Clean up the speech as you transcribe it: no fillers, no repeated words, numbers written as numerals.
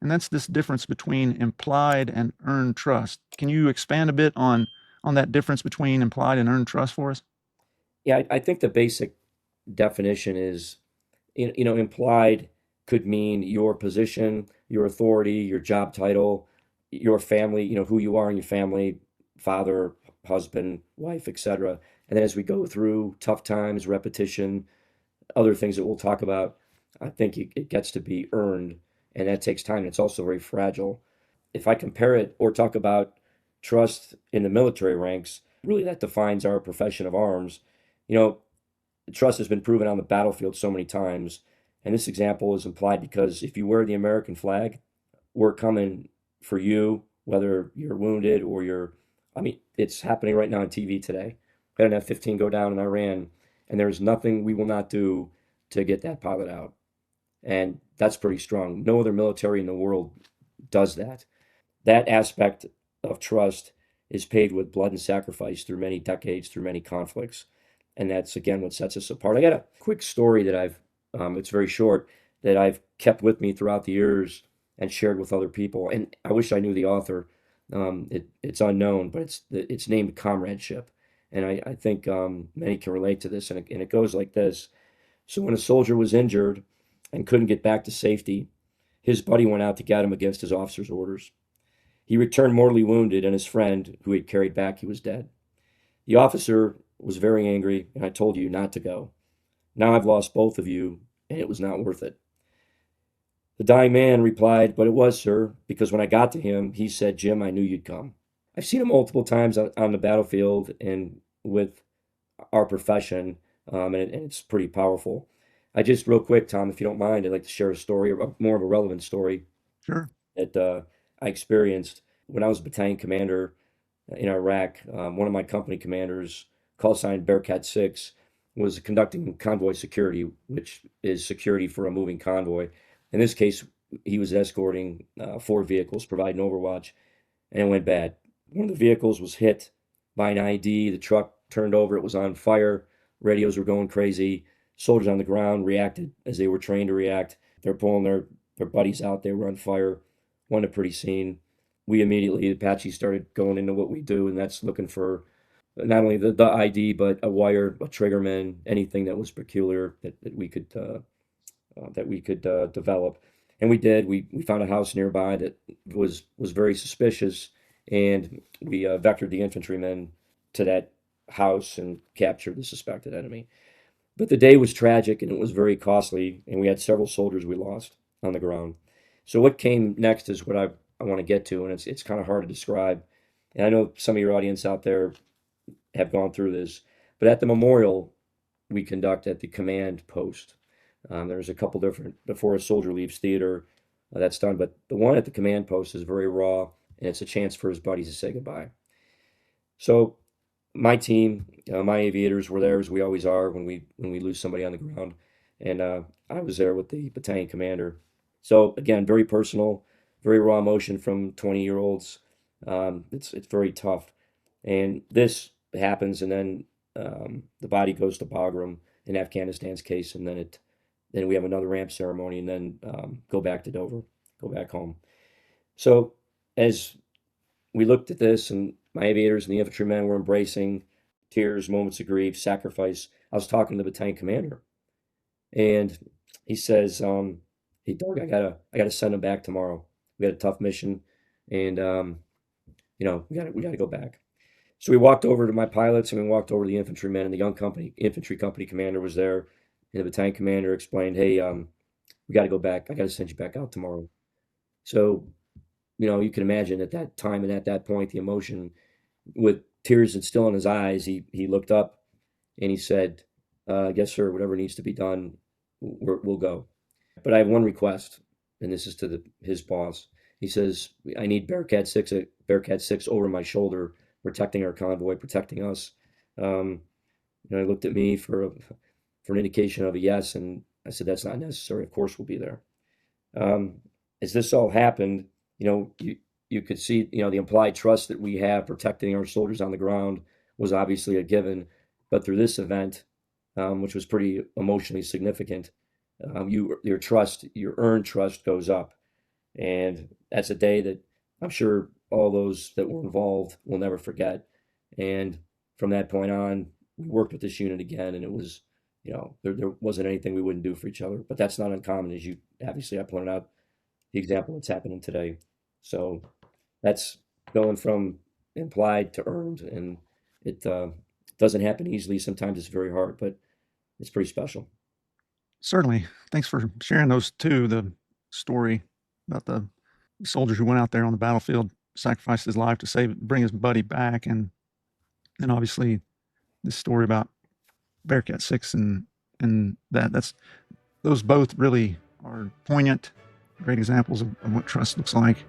and that's this difference between implied and earned trust. Can you expand a bit on that difference between implied and earned trust for us? Yeah, I think the basic definition is, implied could mean your position, your authority, your job title, your family, who you are in your family, father, husband, wife, etc. And then as we go through tough times, repetition, other things that we'll talk about, I think it gets to be earned, and that takes time. It's also very fragile. If I compare it or talk about trust in the military ranks, really that defines our profession of arms. You know, trust has been proven on the battlefield so many times. And this example is implied because if you wear the American flag, we're coming for you, whether you're wounded or I mean, it's happening right now on TV today. We had an F-15 go down in Iran, and there's nothing we will not do to get that pilot out. And that's pretty strong. No other military in the world does that. That aspect of trust is paid with blood and sacrifice through many decades, through many conflicts. And that's again what sets us apart. I got a quick story that it's very short, that I've kept with me throughout the years and shared with other people. And I wish I knew the author. It's unknown, but it's named Comradeship. And I think many can relate to this. And it goes like this. So when a soldier was injured and couldn't get back to safety, his buddy went out to get him against his officer's orders. He returned mortally wounded, and his friend, who he had carried back, he was dead. The officer was very angry, and I told you not to go. Now I've lost both of you, and it was not worth it. The dying man replied, but it was, sir, because when I got to him, he said, Jim, I knew you'd come. I've seen him multiple times on the battlefield and with our profession, and it's pretty powerful. I just, real quick, Tom, if you don't mind, I'd like to share a story, more of a relevant story Sure. that I experienced when I was a battalion commander in Iraq. One of my company commanders, call sign Bearcat 6, was conducting convoy security, which is security for a moving convoy. In this case, he was escorting four vehicles, providing overwatch, and it went bad. One of the vehicles was hit by an ID. The truck turned over. It was on fire. Radios were going crazy. Soldiers on the ground reacted as they were trained to react. They're pulling their buddies out. They were on fire. Wasn't a pretty scene. We immediately, the Apache, started going into what we do, and that's looking for not only the ID, but a wire, a triggerman, anything that was peculiar that we could develop. And we did. We found a house nearby that was very suspicious, and we vectored the infantrymen to that house and captured the suspected enemy. But the day was tragic and it was very costly, and we had several soldiers we lost on the ground. So what came next is what I want to get to, and it's kind of hard to describe. And I know some of your audience out there have gone through this, but at the memorial we conduct at the command post. There's a couple different before a soldier leaves theater, that's done, but the one at the command post is very raw, and it's a chance for his buddies to say goodbye. So my team, my aviators were there as we always are when we lose somebody on the ground, and I was there with the battalion commander. So again, very personal, very raw emotion from 20-year-olds. It's very tough, and this happens, and then the body goes to Bagram in Afghanistan's case, and then we have another ramp ceremony, and then go back to Dover, go back home. So as we looked at this, and my aviators and the infantrymen were embracing tears, moments of grief, sacrifice. I was talking to the battalion commander, and he says, "Hey, Doug, I gotta send him back tomorrow. We had a tough mission, and we gotta go back." So we walked over to my pilots, and we walked over to the infantrymen, and the young company infantry company commander was there, and the battalion commander explained, "Hey, we got to go back. I got to send you back out tomorrow." So you can imagine at that time and at that point, the emotion, with tears that still in his eyes, he looked up and he said, "Yes, sir. Whatever needs to be done, we'll go. But I have one request, and this is to his boss." He says, "I need Bearcat 6 over my shoulder, protecting our convoy, protecting us." Um, he looked at me for an indication of a yes, and I said, "That's not necessary. Of course, we'll be there." Um, as this all happened, you could see, the implied trust that we have protecting our soldiers on the ground was obviously a given. But through this event, which was pretty emotionally significant, your earned trust goes up. And that's a day that I'm sure all those that were involved will never forget. And from that point on, we worked with this unit again, and it was, there wasn't anything we wouldn't do for each other. But that's not uncommon, as you obviously I pointed out the example that's happening today. So that's going from implied to earned, and it doesn't happen easily. Sometimes it's very hard, but it's pretty special. Certainly. Thanks for sharing those too. The story about the soldier who went out there on the battlefield, sacrificed his life to bring his buddy back, and obviously this story about Bearcat 6 and those both really are poignant, great examples of what trust looks like.